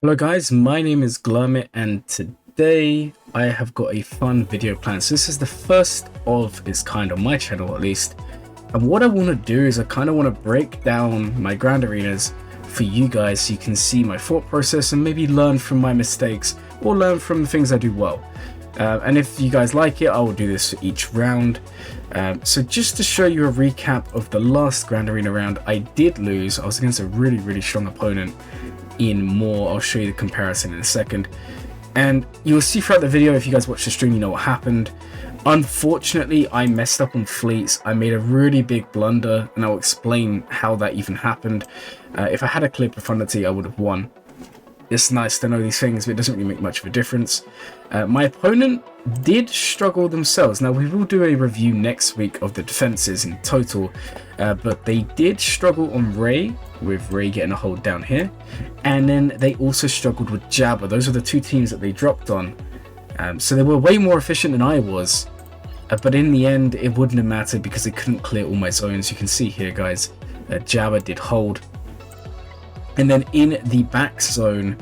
Hello guys, my name is Glurmit and today I have got a fun video planned. So this is the first of its kind on my channel at least. And what I want to do is I kind of want to break down my grand arenas for you guys so you can see my thought process and maybe learn from my mistakes or learn from the things I do well. And if you guys like it, I will do this for each round. So just to show you a recap of the last grand arena round, I did lose. I was against a really strong opponent in more. I'll show you the comparison in a second, and you'll see throughout the video, if you guys watch the stream, you know what happened. Unfortunately, I messed up on fleets. I made a really big blunder, and I'll explain how that even happened. If I had a clear profundity, I would have won. It's nice to know these things, but it doesn't really make much of a difference. My opponent did struggle themselves. Now, we will do a review next week of the defenses in total, but they did struggle on Rey, with Rey getting a hold down here, and then they also struggled with Jabba. Those are the two teams that they dropped on. So they were way more efficient than I was, but in the end, it wouldn't have mattered because they couldn't clear all my zones. You can see here, guys, Jabba did hold. And then in the back zone,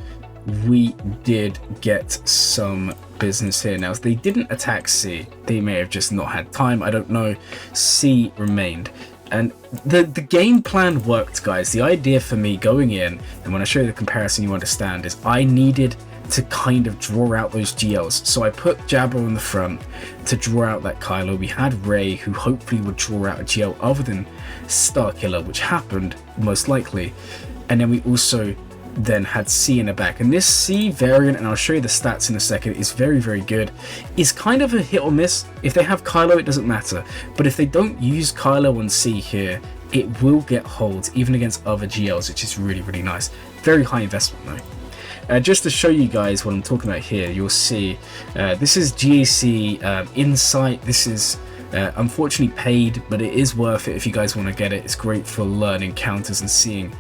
we did get some business here. Now, they didn't attack C. They may have just not had time. I don't know. C remained. And the game plan worked, guys. The idea for me going in, and when I show you the comparison, you understand, is I needed to kind of draw out those GLs. So I put Jabba on the front to draw out that Kylo. We had Rey, who hopefully would draw out a GL other than Starkiller, which happened most likely. And then we also then had C in the back, and this C variant, and I'll show you the stats in a second, is very good. It's kind of a hit or miss. If they have Kylo, it doesn't matter, but if they don't use Kylo on C here, it will get holds even against other GLs, which is really nice. Very high investment though. Just to show you guys what I'm talking about here, you'll see this is GAC Insight. This is unfortunately paid, but it is worth it if you guys want to get it. It's great for learning counters and seeing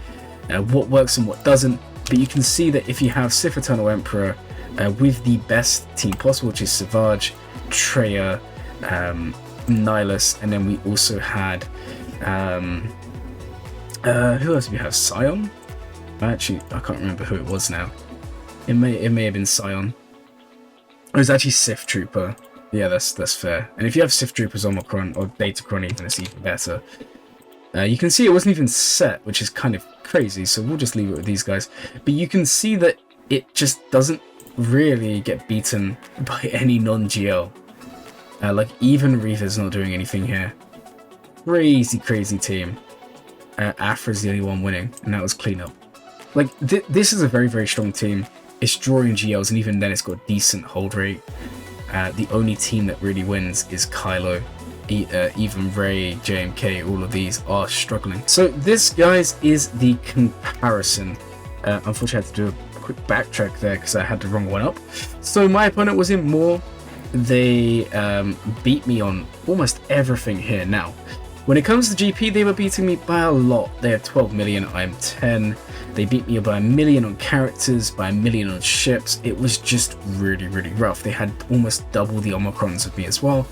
what works and what doesn't. But you can see that if you have Sith Eternal Emperor with the best team possible, which is Savage, Treya, Nihilus, and then we also had who else do we have? Scion? Actually, I can't remember who it was now. It may have been Scion. It was actually Sith Trooper. Yeah, that's fair. And if you have Sith Troopers Omicron or Datacron, even, it's even better. You can see it wasn't even set, which is kind of crazy, so we'll just leave it with these guys. But you can see that it just doesn't really get beaten by any non-GL. Like, even Reva's not doing anything here. Crazy team. Afra's the only one winning, and that was cleanup. Like, this is a very strong team. It's drawing GLs, and even then it's got decent hold rate. The only team that really wins is Kylo. Even Rey, JMK, all of these are struggling. So this, guys, is the comparison. Unfortunately, I had to do a quick backtrack there because I had the wrong one up. So my opponent was in more. They beat me on almost everything here. Now, when it comes to GP, they were beating me by a lot. They had 12 million, I'm 10. They beat me by 1 million on characters, by 1 million on ships. It was just really rough. They had almost double the Omicrons of me as well.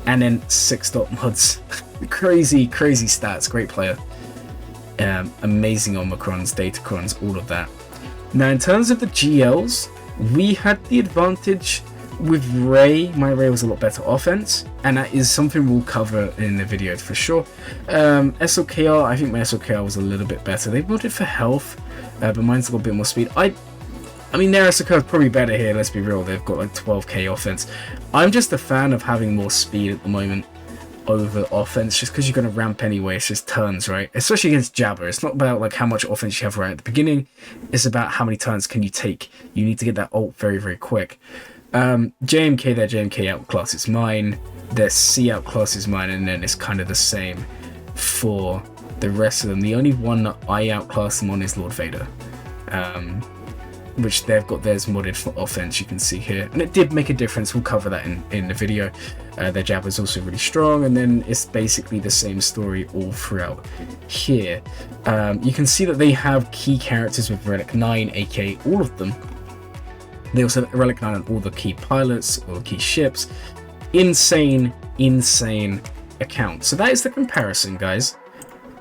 And then 6 dot mods. crazy stats. Great player. Amazing Omicrons, Datacrons, all of that. Now, in terms of the GLs, we had the advantage with Rey. My Rey was a lot better offense, and that is something we'll cover in the video for sure. SLKR, I think my SLKR was a little bit better. They built it for health, but mine's got a bit more speed. I mean, their SLKR is probably better here, let's be real. They've got like 12k offense. I'm just a fan of having more speed at the moment over offense, just because you're going to ramp anyway. It's just turns, right? Especially against Jabba. It's not about like how much offense you have right at the beginning. It's about how many turns can you take. You need to get that ult very quick. JMK, their JMK outclasses mine. Their C outclasses mine, and then it's kind of the same for the rest of them. The only one that I outclass them on is Lord Vader. Which they've got theirs modded for offense, you can see here, and it did make a difference. We'll cover that in the video. Their Jabba is also really strong, and then it's basically the same story all throughout here. You can see that they have key characters with Relic 9, aka all of them. They also have Relic 9 on all the key pilots, all the key ships. Insane account. So that is the comparison, guys.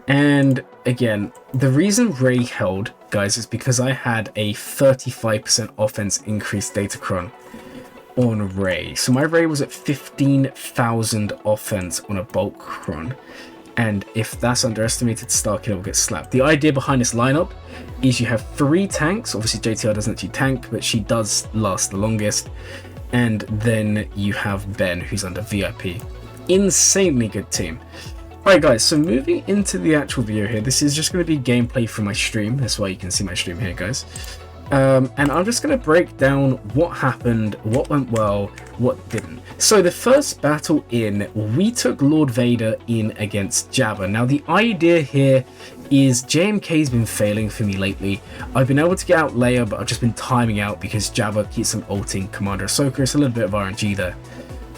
And again, the reason Rey held, guys, is because I had a 35% offense increase datacron on Rey. So my Rey was at 15,000 offense on a bulk cron. And if that's underestimated, Starkiller will get slapped. The idea behind this lineup is you have 3 tanks. Obviously, JTR doesn't actually tank, but she does last the longest. And then you have Ben, who's under VIP. Insanely good team. Alright guys, so moving into the actual video here, this is just going to be gameplay from my stream. That's why you can see my stream here, guys. And I'm just going to break down what happened, what went well, what didn't. So the first battle in, we took Lord Vader in against Jabba. Now the idea here is JMK's been failing for me lately. I've been able to get out Leia, but I've just been timing out because Jabba keeps on ulting Commander Ahsoka. It's a little bit of RNG there.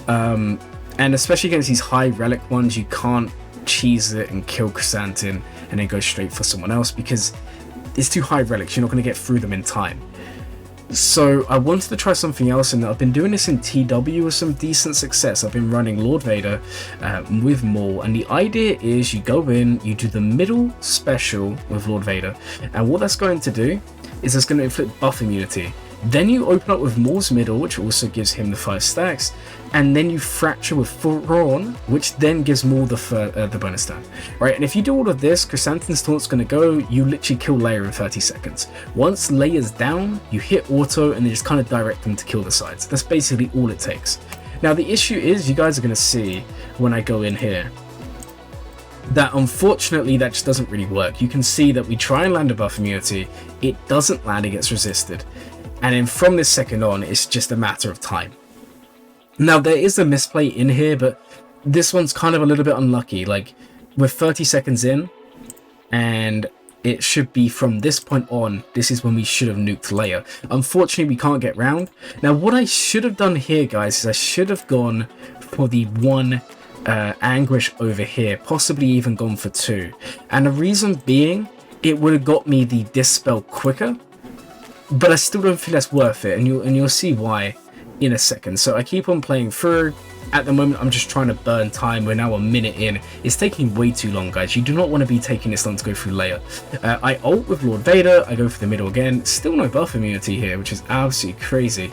And especially against these high relic ones, you can't cheese it and kill Chrysanthemum and then go straight for someone else because it's too high relics. You're not going to get through them in time. So I wanted to try something else, and I've been doing this in TW with some decent success. I've been running Lord Vader with Maul, and the idea is you go in, you do the middle special with Lord Vader, and what that's going to do is it's going to inflict buff immunity. Then you open up with Maul's middle, which also gives him the 5 stacks, and then you fracture with Thrawn, which then gives Maul the bonus turn. Right, and if you do all of this, Chrysanthemum's taunt's going to go, you literally kill Leia in 30 seconds. Once Leia's down, you hit auto and then just kind of direct them to kill the sides. That's basically all it takes. Now the issue is, you guys are going to see when I go in here, that unfortunately that just doesn't really work. You can see that we try and land a buff immunity, it doesn't land, it gets resisted. And then from this second on, it's just a matter of time. Now, there is a misplay in here, but this one's kind of a little bit unlucky. Like, we're 30 seconds in, and it should be from this point on, this is when we should have nuked Leia. Unfortunately, we can't get round. Now, what I should have done here, guys, is I should have gone for the 1 Anguish over here, possibly even gone for 2. And the reason being, it would have got me the Dispel quicker. But I still don't think that's worth it, and you'll see why in a second. So I keep on playing through. At the moment, I'm just trying to burn time. We're now a minute in. It's taking way too long, guys. You do not want to be taking this long to go through Leia. I ult with Lord Vader. I go for the middle again. Still no buff immunity here, which is absolutely crazy.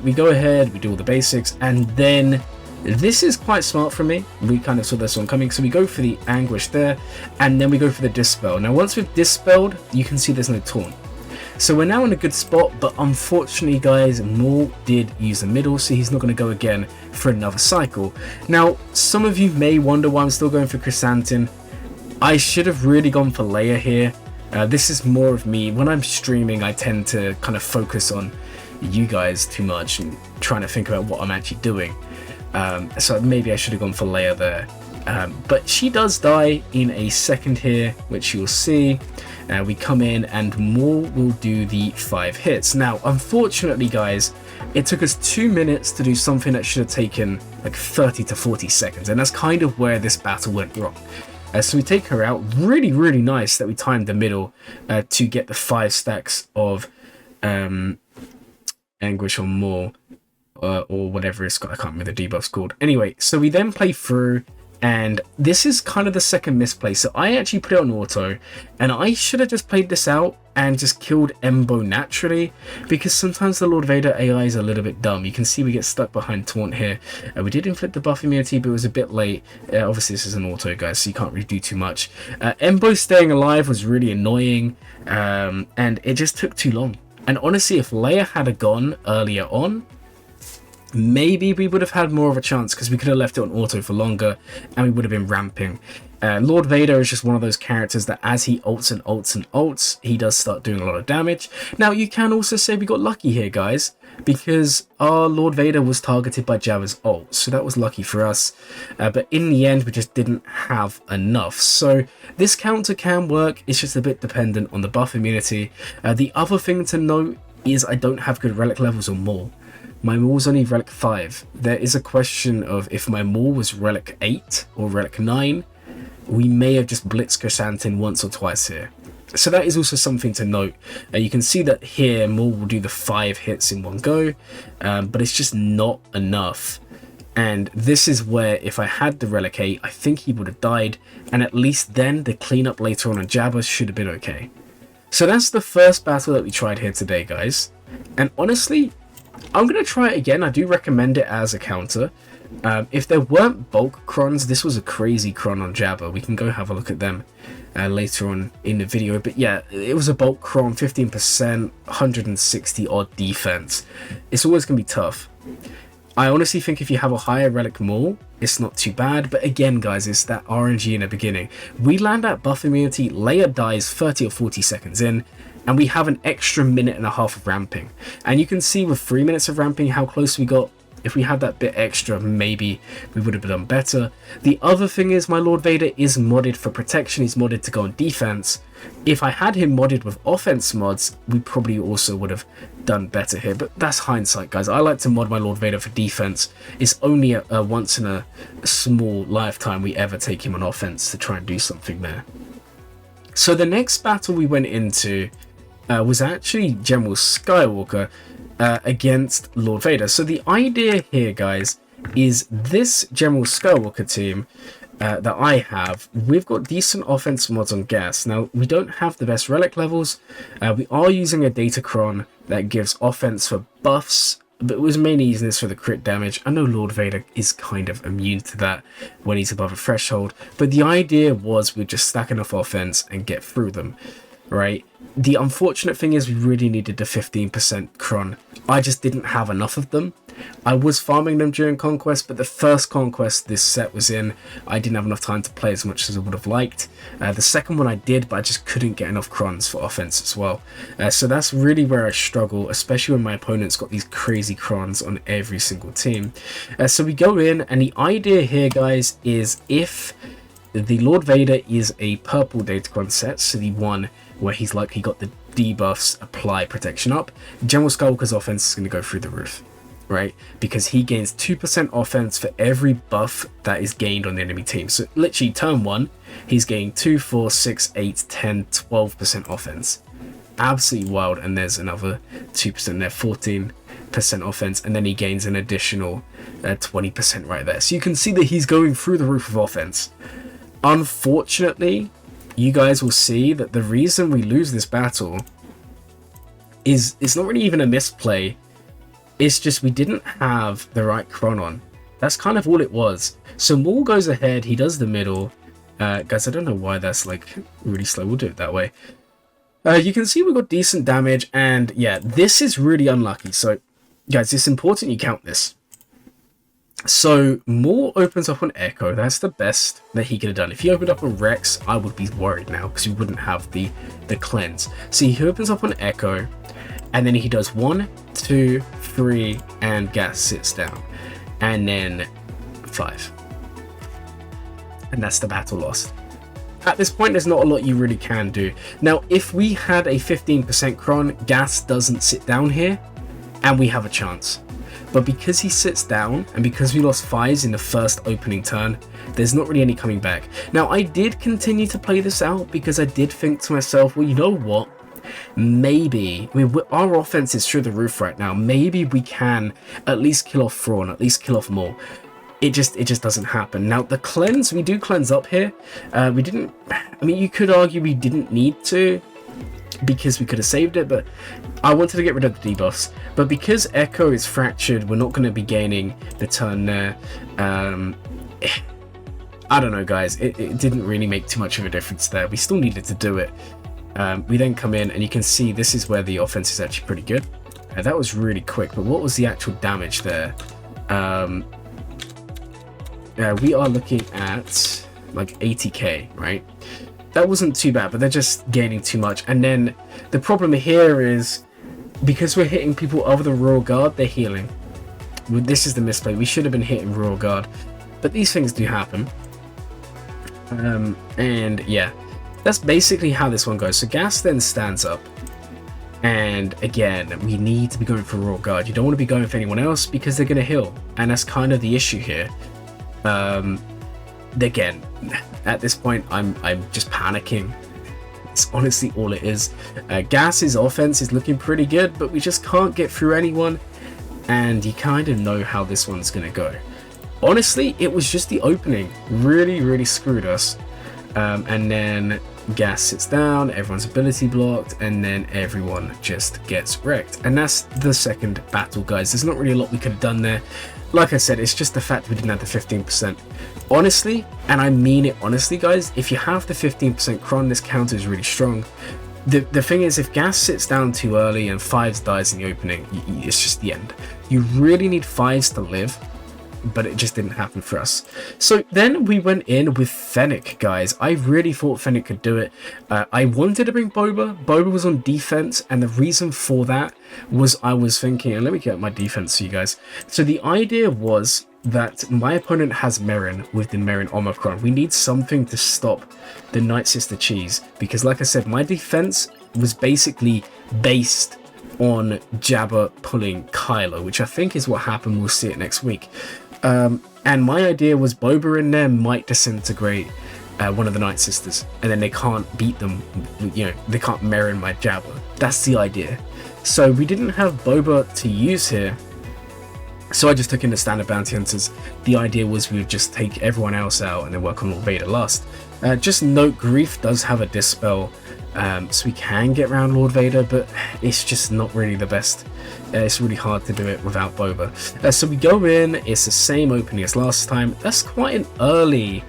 We go ahead, we do all the basics, and then this is quite smart from me. We kind of saw this one coming, so we go for the Anguish there, and then we go for the Dispel. Now, once we've Dispelled, you can see there's no taunt. So we're now in a good spot, but unfortunately, guys, Maul did use the middle, so he's not going to go again for another cycle. Now, some of you may wonder why I'm still going for Chrysanthemum. I should have really gone for Leia here. This is more of me. When I'm streaming, I tend to kind of focus on you guys too much and trying to think about what I'm actually doing. So maybe I should have gone for Leia there. But she does die in a second here, which you'll see. We come in and Maul will do the 5 hits. Now, unfortunately, guys, it took us 2 minutes to do something that should have taken like 30 to 40 seconds. And that's kind of where this battle went wrong. So we take her out. Really, really nice that we timed the middle to get the 5 stacks of Anguish on Maul. Or whatever it's got. I can't remember the debuff's called. Anyway, so we then play through. And this is kind of the second misplay. So I actually put it on auto, and I should have just played this out and just killed Embo naturally, because sometimes the Lord Vader AI is a little bit dumb. You can see we get stuck behind taunt here. We did inflict the buff immunity, but it was a bit late. Obviously this is an auto, guys, so you can't really do too much. Embo staying alive was really annoying, and it just took too long. And honestly, if Leia had gone earlier on, maybe we would have had more of a chance, because we could have left it on auto for longer and we would have been ramping. Lord Vader is just one of those characters that as he ults and ults and ults, he does start doing a lot of damage. Now, you can also say we got lucky here, guys, because our Lord Vader was targeted by Jabba's ult, so that was lucky for us. But in the end, we just didn't have enough. So this counter can work, it's just a bit dependent on the buff immunity. The other thing to note is I don't have good relic levels on Maul. My Maul's only relic 5. There is a question of if my Maul was relic 8 or relic 9, we may have just blitzed Chrysanthemum once or twice here. So that is also something to note. You can see that here Maul will do the 5 hits in one go, but it's just not enough. And this is where if I had the relic 8, I think he would have died, and at least then the cleanup later on Jabba should have been okay. So that's the first battle that we tried here today, guys. And honestly, I'm going to try it again. I do recommend it as a counter. If there weren't bulk crons, this was a crazy cron on Jabba. We can go have a look at them later on in the video. But yeah, it was a bulk cron, 15%, 160 odd defense. It's always going to be tough. I honestly think if you have a higher relic maul, it's not too bad. But again, guys, it's that RNG in the beginning. We land at buff immunity, Leia dies 30 or 40 seconds in, and we have an extra minute and a half of ramping. And you can see with 3 minutes of ramping how close we got. If we had that bit extra, maybe we would have done better. The other thing is my Lord Vader is modded for protection. He's modded to go on defense. If I had him modded with offense mods, we probably also would have done better here. But that's hindsight, guys. I like to mod my Lord Vader for defense. It's only a once in a small lifetime we ever take him on offense to try and do something there. So the next battle we went into was actually General Skywalker against Lord Vader. So the idea here, guys, is this General Skywalker team that I have, we've got decent offense mods on gas. Now, we don't have the best relic levels. We are using a Datacron that gives offense for buffs, but it was mainly using this for the crit damage. I know Lord Vader is kind of immune to that when he's above a threshold, but the idea was we'd just stack enough offense and get through them, right? The unfortunate thing is we really needed the 15% cron. I just didn't have enough of them. I was farming them during Conquest, but the first Conquest this set was in, I didn't have enough time to play as much as I would have liked. The second one I did, but I just couldn't get enough crons for offense as well. So that's really where I struggle, especially when my opponent's got these crazy crons on every single team. So we go in, and the idea here, guys, is if the Lord Vader is a purple Datacron set, so the one where he's likely got the debuffs apply protection up, General Skywalker's offense is going to go through the roof, right? Because he gains 2% offense for every buff that is gained on the enemy team. So literally turn 1, he's gaining 2, 4, 6, 8, 10, 12% offense. Absolutely wild. And there's another 2% there, 14% offense, and then he gains an additional 20% right there. So you can see that he's going through the roof of offense. Unfortunately, you guys will see that the reason we lose this battle is it's not really even a misplay. It's just we didn't have the right cron on. That's kind of all it was. So Maul goes ahead, he does the middle. Guys, I don't know why that's like really slow. We'll do it that way. You can see we got decent damage, and yeah, this is really unlucky. So guys, it's important you count this. So Maul opens up on Echo. That's the best that he could have done. If he opened up on Rex, I would be worried now because we wouldn't have the cleanse. So he opens up on Echo, and then he does 1, 2, 3, and Gas sits down, and then 5, and that's the battle lost. At this point, there's not a lot you really can do. Now, if we had a 15% cron, Gas doesn't sit down here, and we have a chance. But because he sits down, and because we lost 5s in the first opening turn, there's not really any coming back. Now, I did continue to play this out because I did think to myself, well, you know what? Maybe, I mean, our offense is through the roof right now. Maybe we can at least kill off Thrawn, at least kill off Maul. It just doesn't happen. Now, the cleanse, we do cleanse up here. We didn't, I mean, you could argue we didn't need to, because we could have saved it, but I wanted to get rid of the debuffs. But because Echo is fractured, we're not going to be gaining the turn there. I don't know, guys. It didn't really make too much of a difference there. We still needed to do it. We then come in, and you can see this is where the offense is actually pretty good. That was really quick, but what was the actual damage there? We are looking at like 80k, right? That wasn't too bad, but they're just gaining too much. And then the problem here is, because we're hitting people over the Royal Guard, they're healing. This is the misplay. We should have been hitting Royal Guard, but these things do happen. And yeah, that's basically how this one goes. So Gas then stands up, and again, we need to be going for Royal Guard. You don't want to be going for anyone else because they're going to heal, and that's kind of the issue here. Again, at this point, I'm just panicking. It's honestly all it is. Gas's offense is looking pretty good, but we just can't get through anyone, and you kind of know how this one's gonna go. Honestly, it was just the opening really screwed us, and then gas sits down, everyone's ability blocked, and then everyone just gets wrecked. And that's the second battle, guys. There's not really a lot we could have done there. Like I said, it's just the fact we didn't have the 15%. Honestly, and I mean it honestly, guys, if you have the 15% cron, this counter is really strong. The thing is, if gas sits down too early and fives dies in the opening, it's just the end. You really need fives to live, but it just didn't happen for us. So then we went in with Fennec, guys. I really thought Fennec could do it. I wanted to bring Boba. Boba was on defense, and the reason for that was I was thinking, and let me get my defense to you guys. So the idea was that my opponent has Merrin with the Merrin Omicron. We need something to stop the Night Sister cheese, because like I said, my defense was basically based on Jabba pulling Kylo, which I think is what happened. We'll see it next week. And my idea was Boba in there might disintegrate one of the Night Sisters, and then they can't beat them, you know, they can't Merrin my Jabba. That's the idea. So we didn't have Boba to use here, so I just took in the standard bounty hunters. The idea was we would just take everyone else out and then work on Lord Vader last. Just note, Grief does have a dispel, so we can get around Lord Vader, but it's just not really the best. It's really hard to do it without Boba. So we go in, it's the same opening as last time. That's quite an early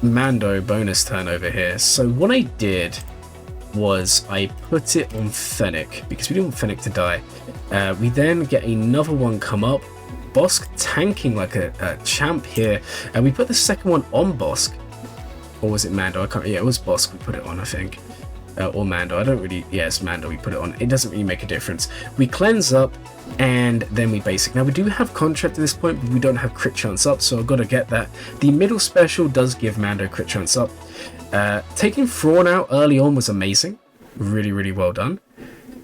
Mando bonus turn over here. So what I did was I put it on Fennec, because we didn't want Fennec to die. We then get another one come up, Bosk tanking like a champ here, and we put the second one on Bosk. Or was it Mando? I can't. Yeah, it was Bosk we put it on, I think. Or Mando. I don't really. Yeah, it's Mando we put it on. It doesn't really make a difference. We cleanse up, and then we basic. Now we do have contract at this point, but we don't have crit chance up, so I've got to get that. The middle special does give Mando crit chance up. Taking Thrawn out early on was amazing. Really, really well done.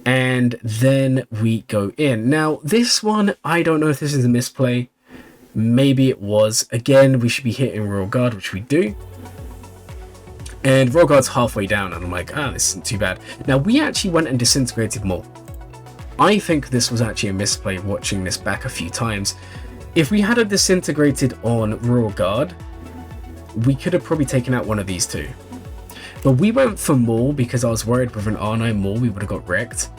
And then we go in. Now, this one, I don't know if this is a misplay. Maybe it was. Again, we should be hitting Royal Guard, which we do. And Royal Guard's halfway down, and I'm like, this isn't too bad. Now, we actually went and disintegrated more. I think this was actually a misplay watching this back a few times. If we had a disintegrated on Royal Guard, we could have probably taken out one of these two. But we went for Maul because I was worried with an R9 Maul we would have got wrecked.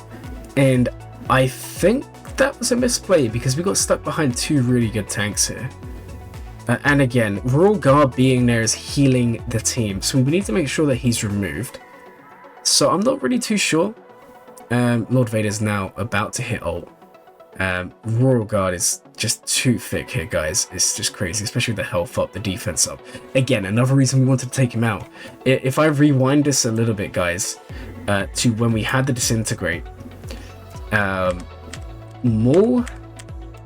And I think that was a misplay because we got stuck behind two really good tanks here. And again, Royal Guard being there is healing the team, so we need to make sure that he's removed. So I'm not really too sure. Lord Vader's now about to hit ult. Royal Guard is just too thick here, guys. It's just crazy, especially with the health up, the defense up. Again, another reason we wanted to take him out. If I rewind this a little bit, guys, to when we had the disintegrate, Maul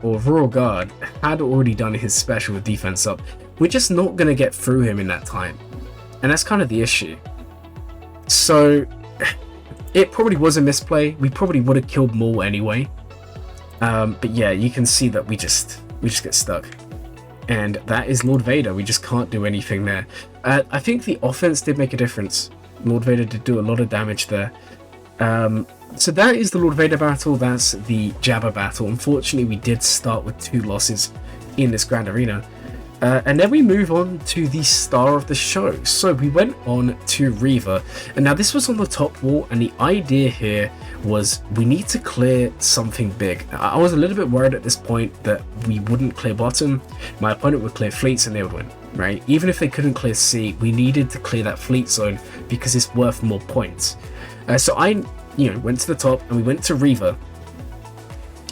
or Royal Guard had already done his special with defense up. We're just not going to get through him in that time. And that's kind of the issue. So it probably was a misplay. We probably would have killed Maul anyway. But yeah, you can see that we just get stuck. And that is Lord Vader. We just can't do anything there. I think the offense did make a difference. Lord Vader did do a lot of damage there. So that is the Lord Vader battle. That's the Jabba battle. Unfortunately, we did start with 2 losses in this Grand Arena. And then we move on to the star of the show. So we went on to Reva. And now this was on the top wall. And the idea here was we need to clear something big. I was a little bit worried at this point that we wouldn't clear bottom. My opponent would clear fleets and they would win, right? Even if they couldn't clear C, we needed to clear that fleet zone because it's worth more points. So I went to the top and we went to Reva.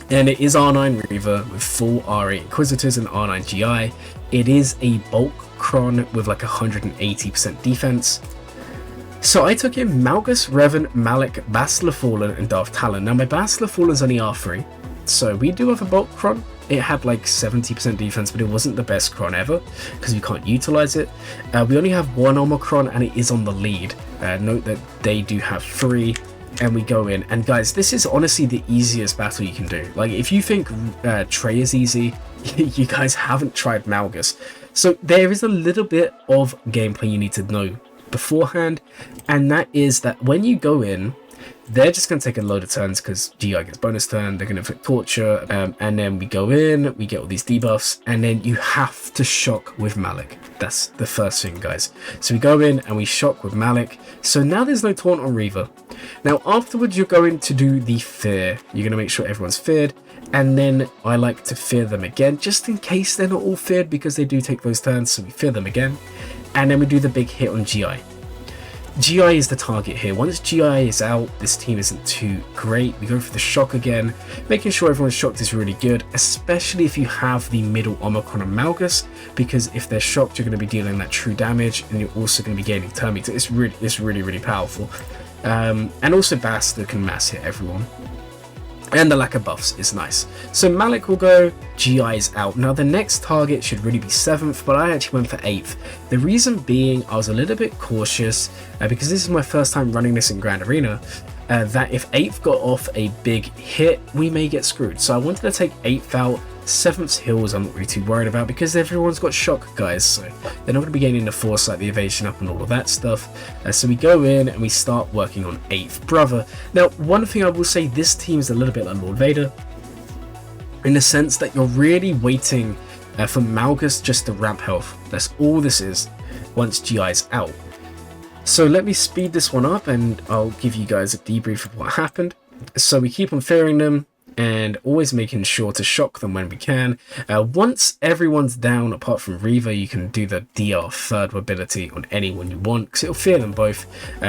And it is R9 Reva with full R8 Inquisitors and R9 GI. It is a bulk Cron with like 180% defense. So I took in Malgus, Revan, Malik, Bastila Fallen, and Darth Talon. Now my Bastila Fallen's only R3, so we do have a bulk Cron. It had like 70% defense, but it wasn't the best Cron ever because we can't utilize it. We only have 1 Omicron and it is on the lead. Note that they do have 3. And we go in, and guys, this is honestly the easiest battle you can do. Like, if you think Trey is easy, you guys haven't tried Malgus. So there is a little bit of gameplay you need to know beforehand, and that is that when you go in, they're just going to take a load of turns because GI gets bonus turn. They're going to inflict torture, and then we go in, we get all these debuffs, and then you have to shock with Malik. That's the first thing, guys. So we go in and we shock with Malik. So now there's no taunt on Reva. Now afterwards, you're going to do the fear. You're going to make sure everyone's feared. And then I like to fear them again, just in case they're not all feared, because they do take those turns, so we fear them again. And then we do the big hit on GI. GI is the target here. Once GI is out, this team isn't too great. We go for the shock again. Making sure everyone's shocked is really good, especially if you have the middle Omicron and Malgus, because if they're shocked, you're going to be dealing that true damage, and you're also going to be gaining turn meter. It's really powerful. And also Bastard can mass hit everyone. And the lack of buffs is nice. So Malik will go, GI's out. Now the next target should really be 7th, but I actually went for 8th. The reason being, I was a little bit cautious because this is my first time running this in Grand Arena, that if 8th got off a big hit, we may get screwed. So I wanted to take 8th out. 7th's heals I'm not really too worried about because everyone's got shock, guys, so they're not going to be gaining the force like the evasion up and all of that stuff. So we go in and we start working on 8th brother. Now one thing I will say, this team is a little bit like Lord Vader in the sense that you're really waiting for Malgus just to ramp health. That's all this is once GI's out. So let me speed this one up and I'll give you guys a debrief of what happened. So we keep on fearing them and always making sure to shock them when we can. Once everyone's down, apart from Reva, you can do the DR third ability on anyone you want, because it'll fear them both.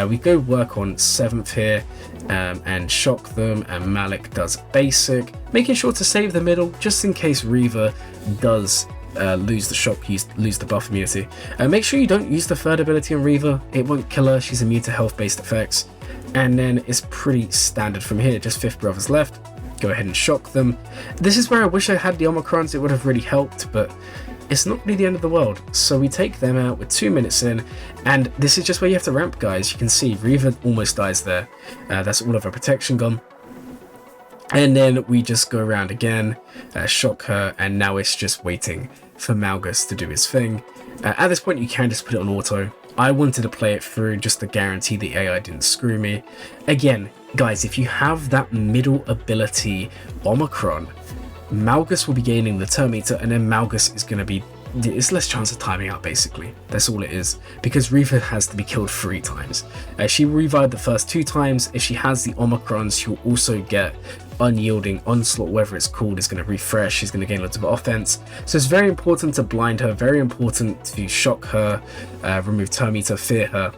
We go work on 7th here and shock them, and Malik does basic, making sure to save the middle, just in case Reva does lose the shock, lose the buff immunity. Make sure you don't use the third ability on Reva, it won't kill her, she's immune to health based effects. And then it's pretty standard from here, just 5th brothers left. Go ahead and shock them. This is where I wish I had the Omicrons, it would have really helped, but it's not really the end of the world. So we take them out with 2 minutes in, and this is just where you have to ramp, guys. You can see Reva almost dies there. That's all of her protection gone. And then we just go around again, shock her, and now it's just waiting for Malgus to do his thing. At this point you can just put it on auto. I wanted to play it through just to guarantee the AI didn't screw me. Again, guys, if you have that middle ability Omicron, Malgus will be gaining the turn meter, and then Malgus is going to be, it's less chance of timing out basically. That's all it is, because Reva has to be killed 3 times. She revived the first 2 times. If she has the Omicrons, she'll also get unyielding onslaught, whatever it's called, is going to refresh. She's going to gain lots of offense. So it's very important to blind her, very important to shock her, remove turn meter, fear her,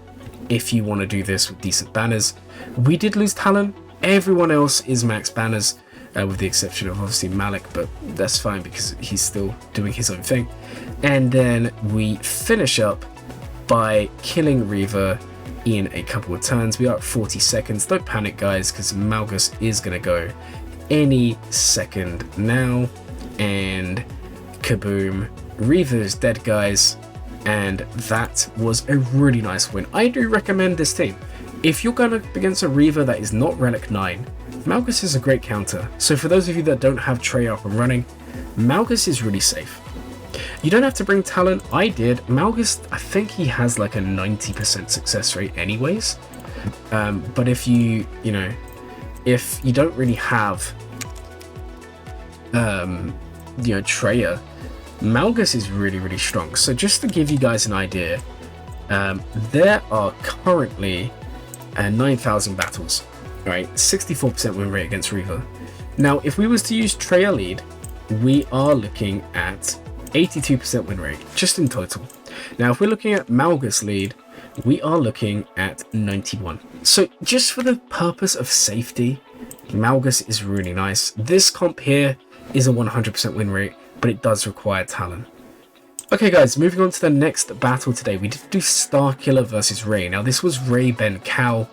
if you want to do this with decent banners. We did lose Talon. Everyone else is max banners, with the exception of obviously Malik, but that's fine because he's still doing his own thing. And then we finish up by killing Reva in a couple of turns. We are at 40 seconds. Don't panic, guys, because Malgus is going to go any second now. And kaboom, Reva is dead, guys. And that was a really nice win. I do recommend this team. If you're going up against a Reva that is not Relic 9, Malgus is a great counter. So for those of you that don't have Trey up and running, Malgus is really safe. You don't have to bring Talon. I did. Malgus, I think he has like a 90% success rate anyways. But if you don't really have, Treya, Malgus is really strong. So just to give you guys an idea, there are currently 9,000 battles, right? 64% win rate against Reva. Now, if we was to use Treya lead, we are looking at 82% win rate, just in total. Now, if we're looking at Malgus lead, we are looking at 91. So just for the purpose of safety, Malgus is really nice. This comp here is a 100% win rate, but it does require Talon. Okay guys, moving on to the next battle today. We did do Starkiller versus Rey. Now this was Rey, Ben, Cal,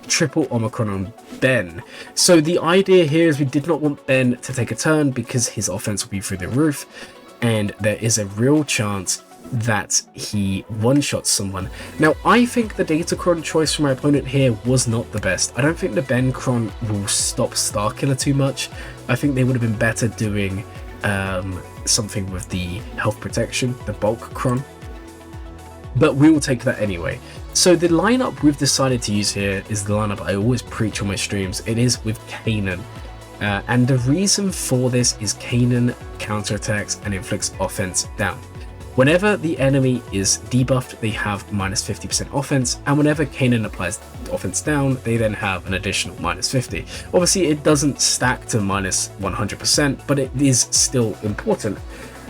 triple Omicron on Ben. So the idea here is we did not want Ben to take a turn because his offense will be through the roof, and there is a real chance that he one-shots someone. Now I think the Datacron choice from my opponent here was not the best. I don't think the Ben Cron will stop Starkiller too much. I think they would have been better doing something with the health protection, the bulk Cron, but we will take that anyway. So the lineup we've decided to use here is the lineup I always preach on my streams. It is with Kanan. And the reason for this is Kanan counterattacks and inflicts offense down. Whenever the enemy is debuffed, they have minus 50% offense, and whenever Kanan applies offense down, they then have an additional minus 50. Obviously, it doesn't stack to minus 100%, but it is still important.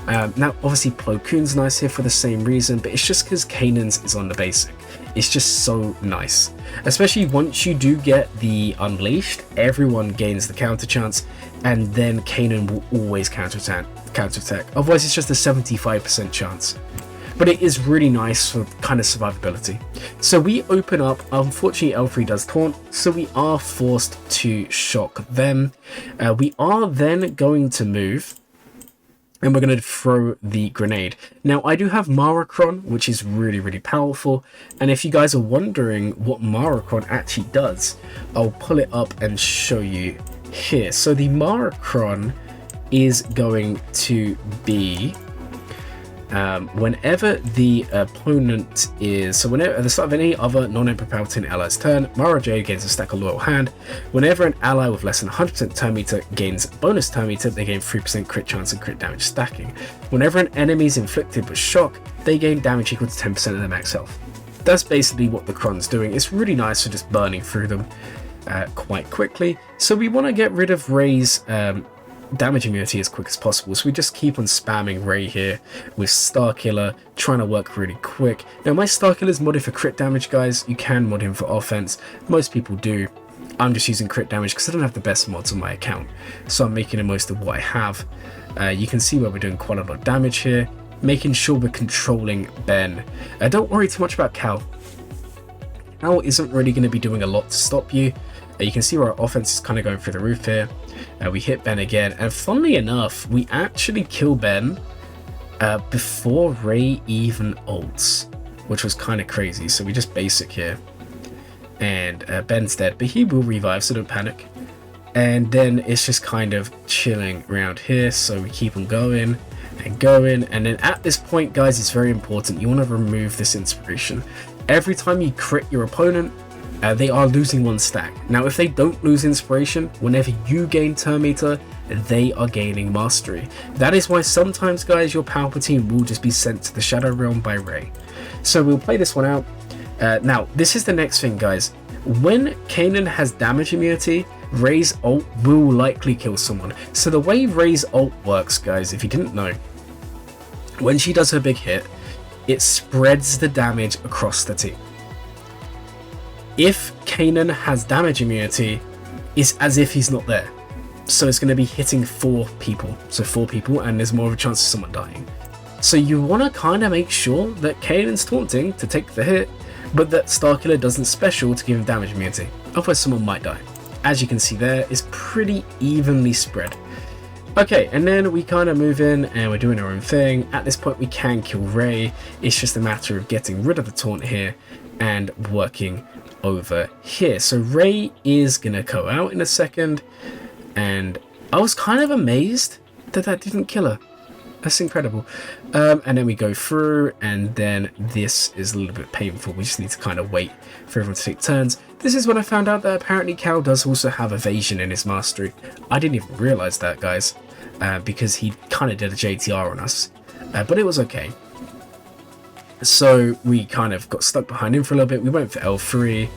Now, obviously, Plo Koon's nice here for the same reason, but it's just because Kanan's is on the basic. It's just so nice. Especially once you do get the Unleashed, everyone gains the counter chance, and then Kanan will always counterattack. Otherwise, it's just a 75% chance. But it is really nice for kind of survivability. So we open up, unfortunately L3 does taunt, so we are forced to shock them. We are then going to move, and we're going to throw the grenade. Now, I do have Maracron, which is really, really powerful. And if you guys are wondering what Maracron actually does, I'll pull it up and show you here. So the Maracron is going to be whenever the opponent is, so whenever at the start of any other non-Emperor Palpatine ally's turn, Mara Jade gains a stack of Loyal Hand. Whenever an ally with less than 100% turn meter gains bonus turn meter, they gain 3% crit chance and crit damage stacking. Whenever an enemy is inflicted with shock, they gain damage equal to 10% of their max health. That's basically what the Cron's doing. It's really nice for just burning through them quite quickly. So we want to get rid of Rey's damage immunity as quick as possible, so we just keep on spamming Rey here with Starkiller, trying to work really quick. Now, my Starkiller is modded for crit damage, guys. You can mod him for offense, most people do. I'm just using crit damage because I don't have the best mods on my account, so I'm making the most of what I have. You can see where we're doing quite a lot of damage here, making sure we're controlling Ben. Don't worry too much about Cal. Cal isn't really going to be doing a lot to stop you. You can see where our offense is kind of going through the roof here. We hit Ben again, and funnily enough, we actually kill Ben before Rey even ults, which was kind of crazy. So we just basic here, and Ben's dead, but he will revive, so don't panic. And then it's just kind of chilling around here, so we keep on going and going. And then at this point, guys, it's very important. You want to remove this inspiration. Every time you crit your opponent, they are losing one stack. Now, if they don't lose inspiration, whenever you gain turn meter, they are gaining mastery. That is why sometimes, guys, your Palpatine will just be sent to the Shadow Realm by Rey. So we'll play this one out. Now, this is the next thing, guys. When Kanan has damage immunity, Rey's ult will likely kill someone. So the way Rey's ult works, guys, if you didn't know, when she does her big hit, it spreads the damage across the team. If Kanan has damage immunity, it's as if he's not there. So it's going to be hitting 4 people. So 4 people, and there's more of a chance of someone dying. So you want to kind of make sure that Kanan's taunting to take the hit, but that Starkiller doesn't special to give him damage immunity. Otherwise someone might die. As you can see there, it's pretty evenly spread. Okay, and then we kind of move in and we're doing our own thing. At this point we can kill Rey. It's just a matter of getting rid of the taunt here and working over here. So Rey is gonna go out in a second, and I was kind of amazed that didn't kill her. That's incredible. And then we go through, and then this is a little bit painful. We just need to kind of wait for everyone to take turns. This is when I found out that apparently Cal does also have evasion in his mastery. I didn't even realize that, guys, because he kind of did a JTR on us, but it was okay. So we kind of got stuck behind him for a little bit. We went for L3.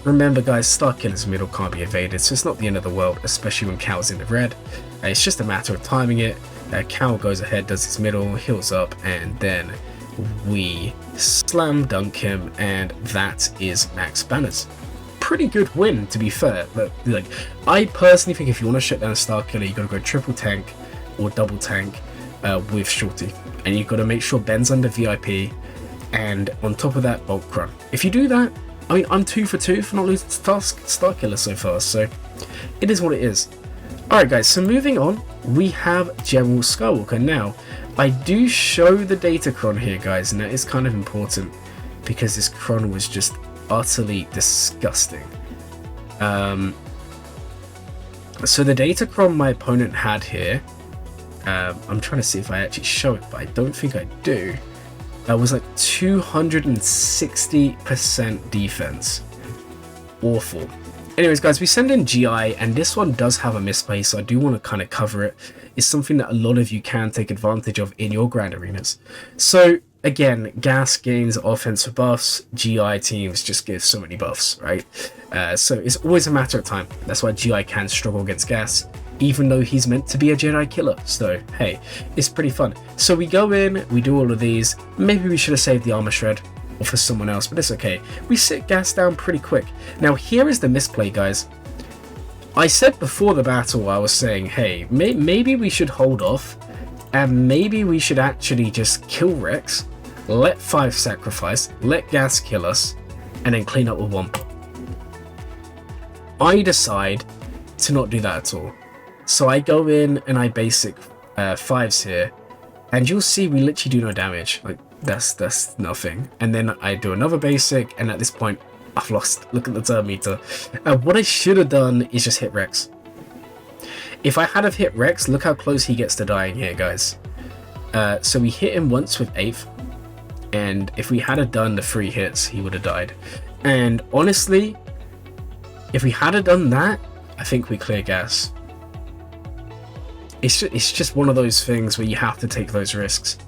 Remember, guys, Starkiller's middle can't be evaded, so it's not the end of the world, especially when Cal's in the red. It's just a matter of timing it. Cal goes ahead, does his middle, heals up, and then we slam dunk him, and that is max banners. Pretty good win, to be fair. But like, I personally think if you want to shut down Starkiller, you got to go triple tank or double tank with Shorty, and you've got to make sure Ben's under VIP, and on top of that, bulk run. If you do that, I mean, I'm 2 for 2 for not losing to Starkiller so far, so it is what it is. Alright, guys, so moving on, we have General Skywalker. Now, I do show the data cron here, guys, and that is kind of important because this cron was just utterly disgusting. So the data cron my opponent had here, I'm trying to see if I actually show it, but I don't think I do. was like 260% defense. Awful. Anyways, guys, we send in GI, and this one does have a misplay, so I do want to kind of cover it. It's something that a lot of you can take advantage of in your grand arenas. So again, gas gains offensive buffs, GI teams just give so many buffs, right? So it's always a matter of time. That's why GI can struggle against gas, even though he's meant to be a Jedi killer. So hey, it's pretty fun. So we go in, we do all of these. Maybe we should have saved the armor shred or for someone else, but it's okay. We sit gas down pretty quick. Now here is the misplay, guys. I said before the battle, I was saying, hey, maybe we should hold off, and maybe we should actually just kill Rex, let 5 sacrifice, let gas kill us, and then clean up with 1. I decide to not do that at all. So I go in and I basic 5s here, and you'll see we literally do no damage. Like, that's nothing. And then I do another basic, and at this point I've lost. Look at the turn meter. What I should have done is just hit Rex. If I had have hit Rex, look how close he gets to dying here, guys. So we hit him once with 8th, and if we had have done the 3 hits, he would have died. And honestly, if we had have done that, I think we clear gas. It's just one of those things where you have to take those risks.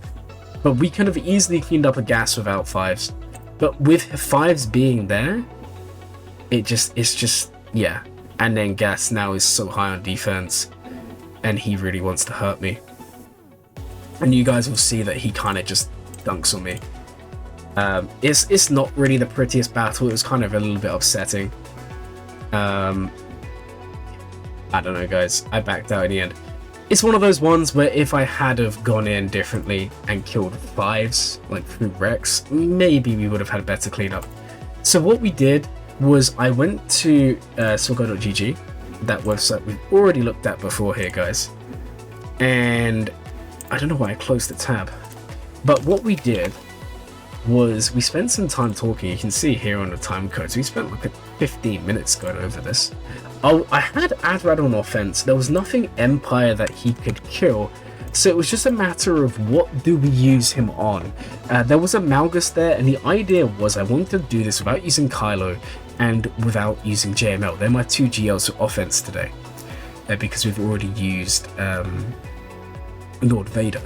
But we could have easily cleaned up a gas without 5s. But with 5s being there, it's just, yeah. And then gas now is so high on defense, and he really wants to hurt me. And you guys will see that he kind of just dunks on me. It's not really the prettiest battle. It was kind of a little bit upsetting. I don't know, guys. I backed out in the end. It's one of those ones where if I had have gone in differently and killed 5s, like through Rex, maybe we would have had a better cleanup. So what we did was I went to Silgo.gg, that website we've already looked at before here, guys. And I don't know why I closed the tab. But what we did was we spent some time talking. You can see here on the time code. So we spent like 15 minutes going over this. Oh, I had Adrad on offense. There was nothing Empire that he could kill. So it was just a matter of what do we use him on. There was a Malgus there, and the idea was I wanted to do this without using Kylo and without using JML. They're my 2 GLs for offense today. Because we've already used Lord Vader.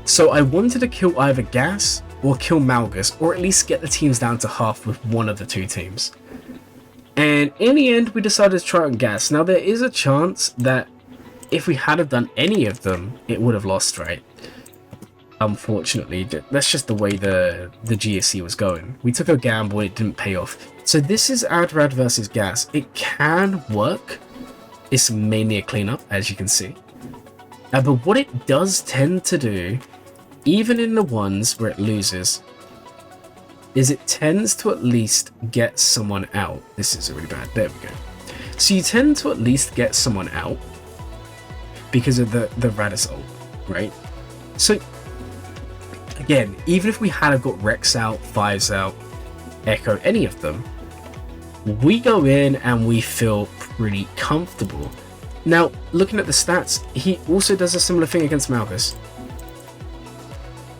So I wanted to kill either Gas or kill Malgus, or at least get the teams down to half with one of the 2 teams. And in the end, we decided to try on Gas. Now, there is a chance that if we had have done any of them, it would have lost, right? Unfortunately, that's just the way the GAC was going. We took a gamble, it didn't pay off. So this is Adrad versus Gas. It can work. It's mainly a cleanup, as you can see. But what it does tend to do, even in the ones where it loses, is it tends to at least get someone out. This is really bad. There we go. So you tend to at least get someone out because of the Raddus ult, right? So again, even if we had got Rex out, 5s out, Echo, any of them, we go in and we feel pretty comfortable. Now, looking at the stats, he also does a similar thing against Malgus.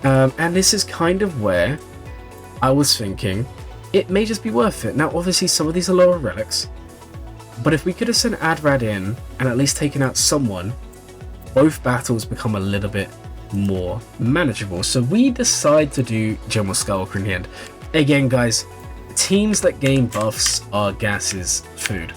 And this is kind of where I was thinking it may just be worth it. Now, obviously, some of these are lower relics, but if we could have sent Adrad in and at least taken out someone, both battles become a little bit more manageable. So we decide to do General Skywalker in the end. Again, guys, teams that gain buffs are Gas's food.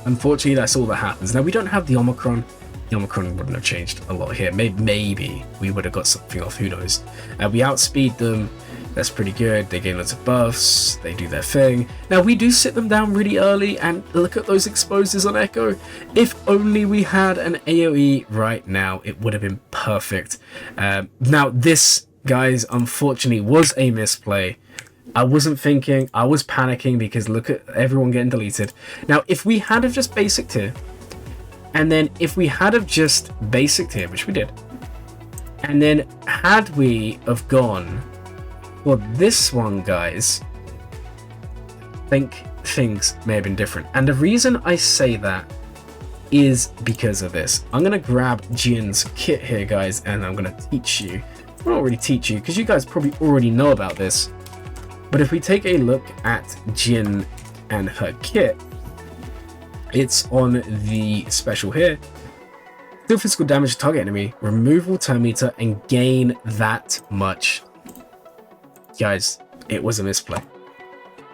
Unfortunately, that's all that happens. Now, we don't have the Omicron. The Omicron wouldn't have changed a lot here. Maybe we would have got something off, who knows. We outspeed them. That's pretty good. They gain lots of buffs. They do their thing. Now, we do sit them down really early, and look at those exposes on Echo. If only we had an AoE right now, it would have been perfect. Now, this, guys, unfortunately, was a misplay. I wasn't thinking. I was panicking because look at everyone getting deleted. Now, if we had have just basicked here, and then if we had have just basicked here, which we did, and then had we have gone for this one, guys, I think things may have been different. And the reason I say that is because of this. I'm going to grab Jin's kit here, guys, and I'm going to teach you I'll not really teach you because you guys probably already know about this. But if we take a look at Jin and her kit, it's on the special here. Deal physical damage to target enemy, remove all turn meter, and gain that much. Guys, it was a misplay.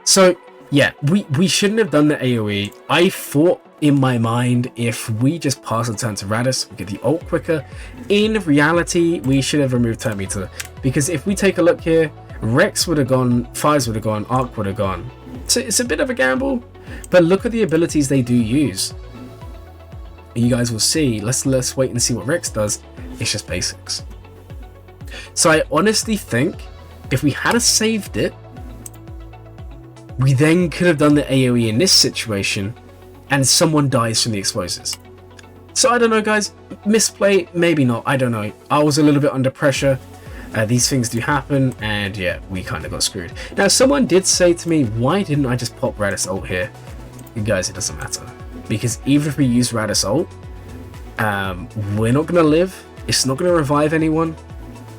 So yeah, we shouldn't have done the AoE. I thought in my mind, if we just pass the turn to Raddus, we get the ult quicker. In reality, we should have removed turn meter, because if we take a look here, Rex would have gone, Fires would have gone, Arc would have gone. So it's a bit of a gamble, but look at the abilities they do use. You guys will see. Let's wait and see what Rex does. It's just basics. So I honestly think if we had saved it, we then could have done the AoE in this situation, and someone dies from the explosives. So I don't know, guys. Misplay, maybe not. I don't know. I was a little bit under pressure. These things do happen, and yeah, we kind of got screwed. Now, someone did say to me, why didn't I just pop Raddus ult here? You guys, it doesn't matter. Because even if we use Raddus ult, we're not going to live. It's not going to revive anyone.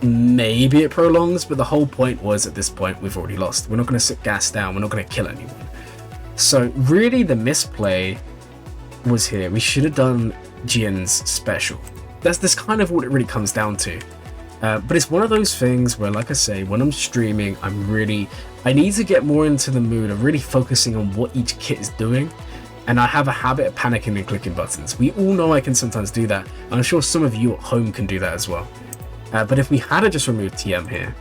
Maybe it prolongs, but the whole point was, at this point, we've already lost. We're not going to sit gas down. We're not going to kill anyone. So really, the misplay was here. We should have done Jin's special. That's kind of what it really comes down to. But it's one of those things where, like I say, when I'm streaming, I need to get more into the mood of really focusing on what each kit is doing. And I have a habit of panicking and clicking buttons. We all know I can sometimes do that. I'm sure some of you at home can do that as well. But if we had just removed TM here,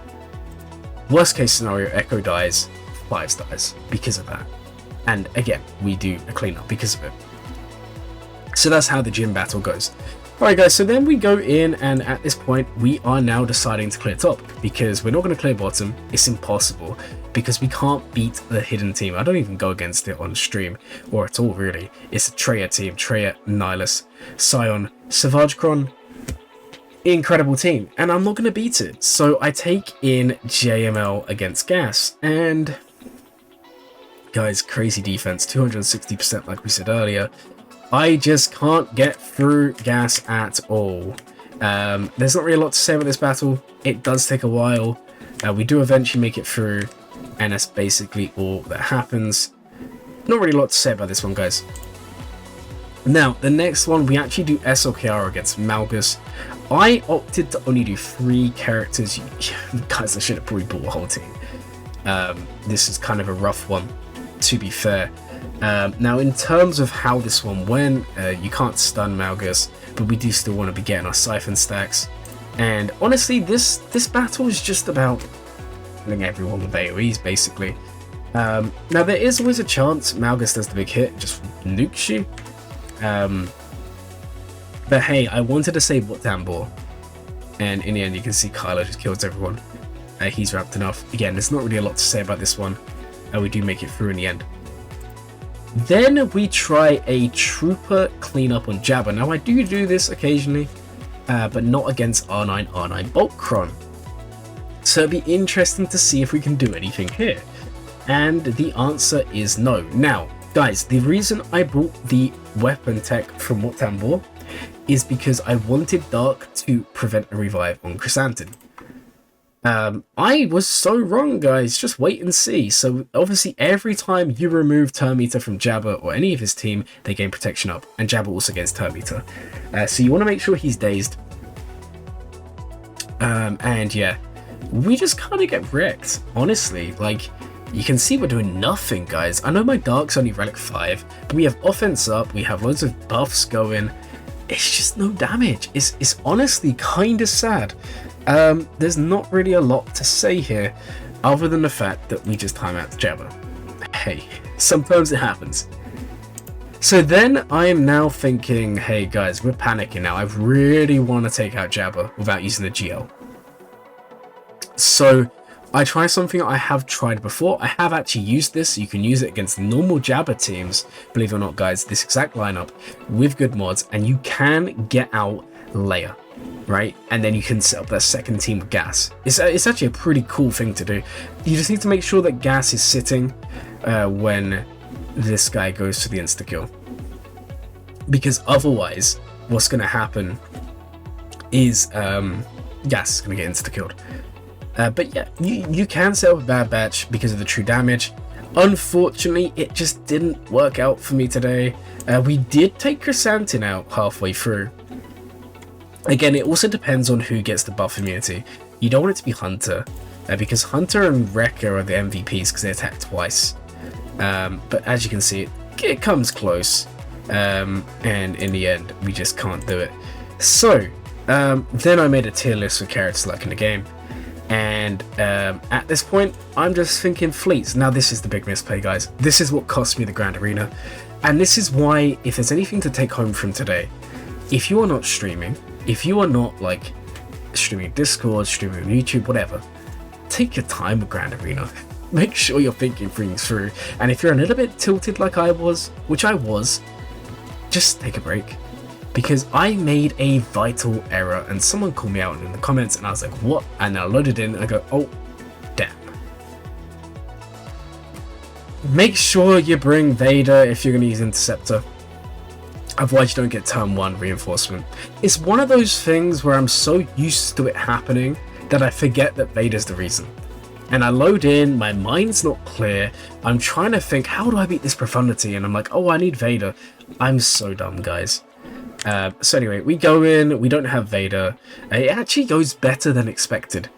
worst case scenario, Echo dies, Fives dies because of that. And again, we do a cleanup because of it. So that's how the Jin battle goes. Alright guys, so then we go in, and at this point we are now deciding to clear top, because we're not going to clear bottom. It's impossible, because we can't beat the hidden team. I don't even go against it on stream, or at all really. It's a Treya team. Treya, Nihilus, Scion, Savage Kron. Incredible team, and I'm not going to beat it. So I take in JML against Gas, and guys, crazy defense, 260% like we said earlier. I just can't get through Gas at all. There's not really a lot to say about this battle. It does take a while. We do eventually make it through, and that's basically all that happens. Not really a lot to say about this one, guys. Now, the next one, we actually do SLKR against Malgus. I opted to only do 3 characters. Guys, I should have probably bought a whole team. This is kind of a rough one, to be fair. Now, in terms of how this one went, you can't stun Malgus, but we do still want to be getting our Siphon stacks. And honestly, this battle is just about killing everyone with AoEs, basically. Now, there is always a chance Malgus does the big hit, just nukes you. But hey, I wanted to save Tambor, and in the end, you can see Kyler just kills everyone. He's wrapped enough. Again, there's not really a lot to say about this one. We do make it through in the end. Then we try a Trooper cleanup on Jabba. Now, I do this occasionally, but not against R9 Boltkron. So it'd be interesting to see if we can do anything here. And the answer is no. Now, guys, the reason I brought the weapon tech from Tambor is because I wanted Dark to prevent a revive on Chrysanthemum. I was so wrong, guys. Just wait and see. So obviously, every time you remove turn meter from Jabba or any of his team, they gain protection up, and Jabba also gains turn meter. So you want to make sure he's dazed. And yeah, we just kind of get wrecked, honestly. Like, you can see we're doing nothing, guys. I know my Dark's only Relic 5, but we have offense up, we have loads of buffs going. It's just no damage. It's honestly kind of sad. There's not really a lot to say here, other than the fact that we just time out the Jabba. Hey, sometimes it happens. So then I am now thinking, hey guys, we're panicking now. I really want to take out Jabba without using the GL. So I try something I have tried before. I have actually used this. You can use it against normal Jabba teams, believe it or not, guys, this exact lineup with good mods, and you can get out Leia, right? And then you can set up that second team with Gas. It's actually a pretty cool thing to do. You just need to make sure that Gas is sitting when this guy goes to the insta-kill. Because otherwise, what's going to happen is gas is going to get insta-killed. But yeah, you can set up a bad batch because of the true damage. Unfortunately, it just didn't work out for me today. We did take Chrysanthemum out halfway through. Again, it also depends on who gets the buff immunity. You don't want it to be Hunter, because Hunter and Rekka are the MVPs because they attack twice. But as you can see, it comes close, and in the end, we just can't do it. So, then I made a tier list for characters like in the game. And at this point, I'm just thinking fleets. Now, this is the big misplay, guys. This is what cost me the Grand Arena. And this is why, if there's anything to take home from today, if you are not streaming, if you are not like streaming Discord, streaming on YouTube, whatever, take your time with Grand Arena. Make sure you're thinking things through. And if you're a little bit tilted like I was, which I was, just take a break. Because I made a vital error and someone called me out in the comments and I was like, what? And I loaded in and I go, oh, damn. Make sure you bring Vader if you're going to use Interceptor. Otherwise you don't get turn 1 reinforcement. It's one of those things where I'm so used to it happening that I forget that Vader's the reason. And I load in, my mind's not clear, I'm trying to think, how do I beat this profundity? And I'm like, oh, I need Vader. I'm so dumb, guys. So anyway, we go in, we don't have Vader. It actually goes better than expected.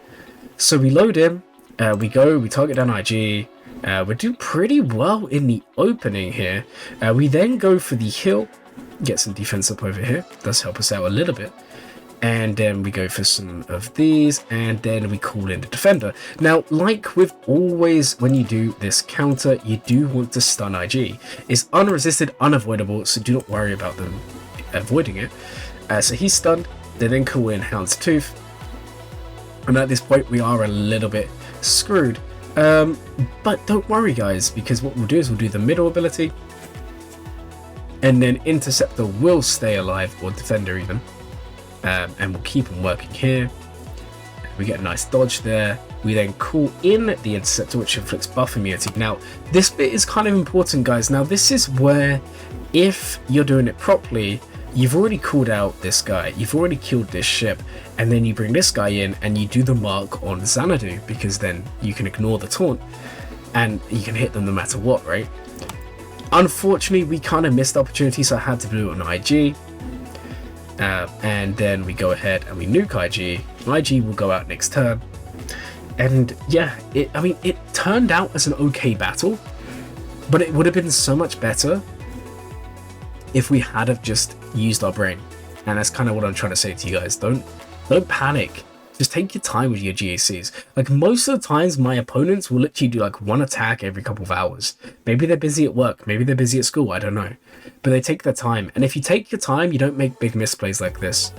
So we load in, we target down IG, we do pretty well in the opening here. We then go for the hill, get some defense up over here, does help us out a little bit. And then we go for some of these, and then we call in the defender. Now, like with always when you do this counter, you do want to stun IG. It's unresisted, unavoidable, so do not worry about them avoiding it. So he's stunned. They then call in Houndstooth, and at this point we are a little bit screwed. But don't worry, guys, because what we'll do is we'll do the middle ability, and then Interceptor will stay alive, or Defender even, and we'll keep on working here. We get a nice dodge there. We then call in the Interceptor, which inflicts buff immunity. Now, this bit is kind of important, guys. Now, this is where, if you're doing it properly, you've already called out this guy, you've already killed this ship, and then you bring this guy in and you do the mark on Xanadu, because then you can ignore the taunt and you can hit them no matter what, right? Unfortunately, we kind of missed the opportunity, so I had to do it on IG. And then we go ahead and we nuke IG. IG will go out next turn. And yeah, it turned out as an okay battle, but it would have been so much better if we had have just used our brain. And that's kind of what I'm trying to say to you guys. Don't panic. Just take your time with your GACs. Like, most of the times my opponents will literally do like one attack every couple of hours. Maybe they're busy at work, maybe they're busy at school, I don't know. But they take their time. And if you take your time, you don't make big misplays like this.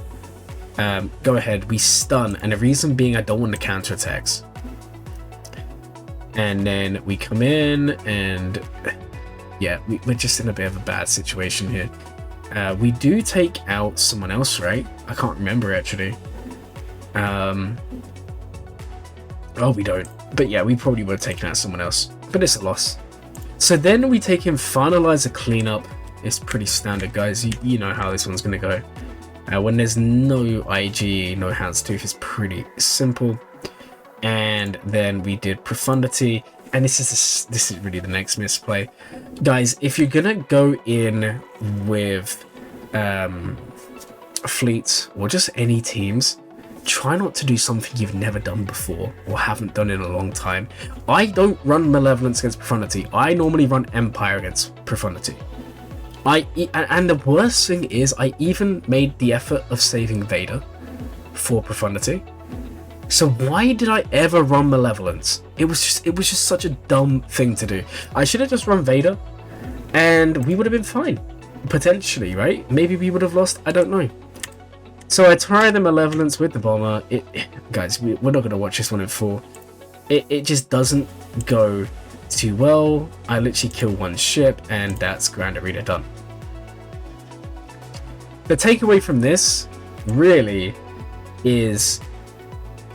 Go ahead, we stun. And the reason being, I don't want the counterattacks. And then we come in and yeah, we're just in a bit of a bad situation here. We do take out someone else, right? I can't remember actually. Oh, we don't. But yeah, we probably would have taken out someone else. But it's a loss. So then we take him, finalize a cleanup. It's pretty standard, guys. You know how this one's going to go. When there's no IG, no Houndstooth, it's pretty simple. And then we did Profundity. And this is really the next misplay. Guys, if you're going to go in with fleets or just any teams, try not to do something you've never done before or haven't done in a long time. I don't run Malevolence against Profundity. I normally run Empire against Profundity. And the worst thing is, I even made the effort of saving Vader for Profundity. So why did I ever run Malevolence? It was just such a dumb thing to do. I should have just run Vader and we would have been fine. Potentially, right? Maybe we would have lost, I don't know. So I tried the Malevolence with the bomber. Guys, we're not going to watch this one in full. It just doesn't go too well. I literally kill one ship and that's Grand Arena done. The takeaway from this really is,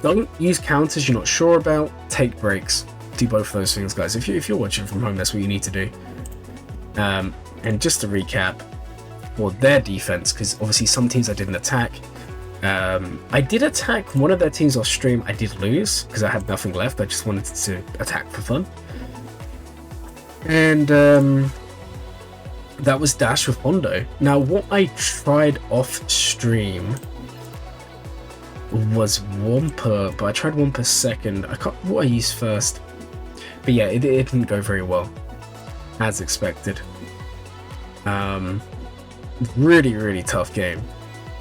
don't use counters you're not sure about. Take breaks. Do both of those things, guys. If you're watching from home, that's what you need to do. And just to recap, for their defense, because obviously some teams I didn't attack, I did attack one of their teams off stream. I did lose because I had nothing left. I just wanted to attack for fun. And that was Dash with Hondo. Now, what I tried off stream was Wampa, but I tried Wampa second. I can't what I used first. But yeah, it didn't go very well, as expected. Really, really tough game.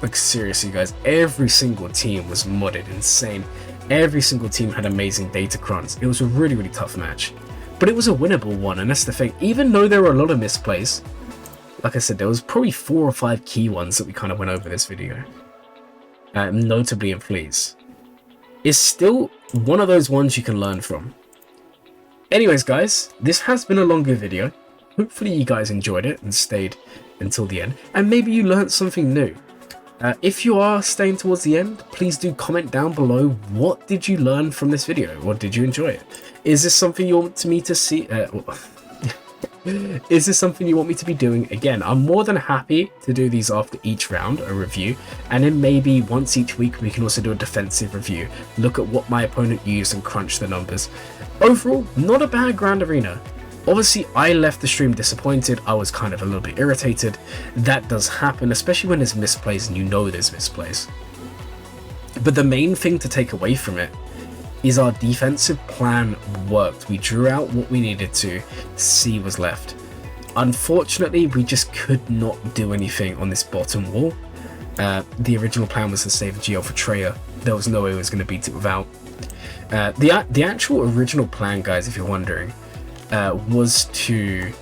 Like, seriously, guys, every single team was modded insane. Every single team had amazing data crunch. It was a really, really tough match. But it was a winnable one, and that's the thing. Even though there were a lot of misplays, like I said, there was probably 4 or 5 key ones that we kind of went over this video. Notably in Fleas. It's still one of those ones you can learn from. Anyways, guys, this has been a longer video. Hopefully you guys enjoyed it and stayed until the end. And maybe you learned something new. If you are staying towards the end, please do comment down below, what did you learn from this video? Or did you enjoy it? Is this something you want me to see? Is this something you want me to be doing again? I'm more than happy to do these after each round, a review, and then maybe once each week we can also do a defensive review, look at what my opponent used and crunch the numbers. Overall, not a bad Grand Arena. Obviously, I left the stream disappointed. I was kind of a little bit irritated. That does happen, especially when there's misplays and you know there's misplays. But the main thing to take away from it is our defensive plan worked. We drew out what we needed to, C was left. Unfortunately, we just could not do anything on this bottom wall. The original plan was to save GL for Treya. There was no way we was going to beat it without. The actual original plan, guys, if you're wondering, was to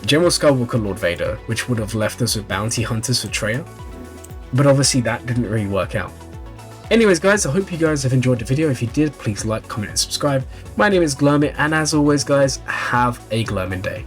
General Skywalker Lord Vader, which would have left us with bounty hunters for Treya. But obviously that didn't really work out. Anyways, guys, I hope you guys have enjoyed the video. If you did, please like, comment, and subscribe. My name is Glurmit, and as always, guys, have a glurming day.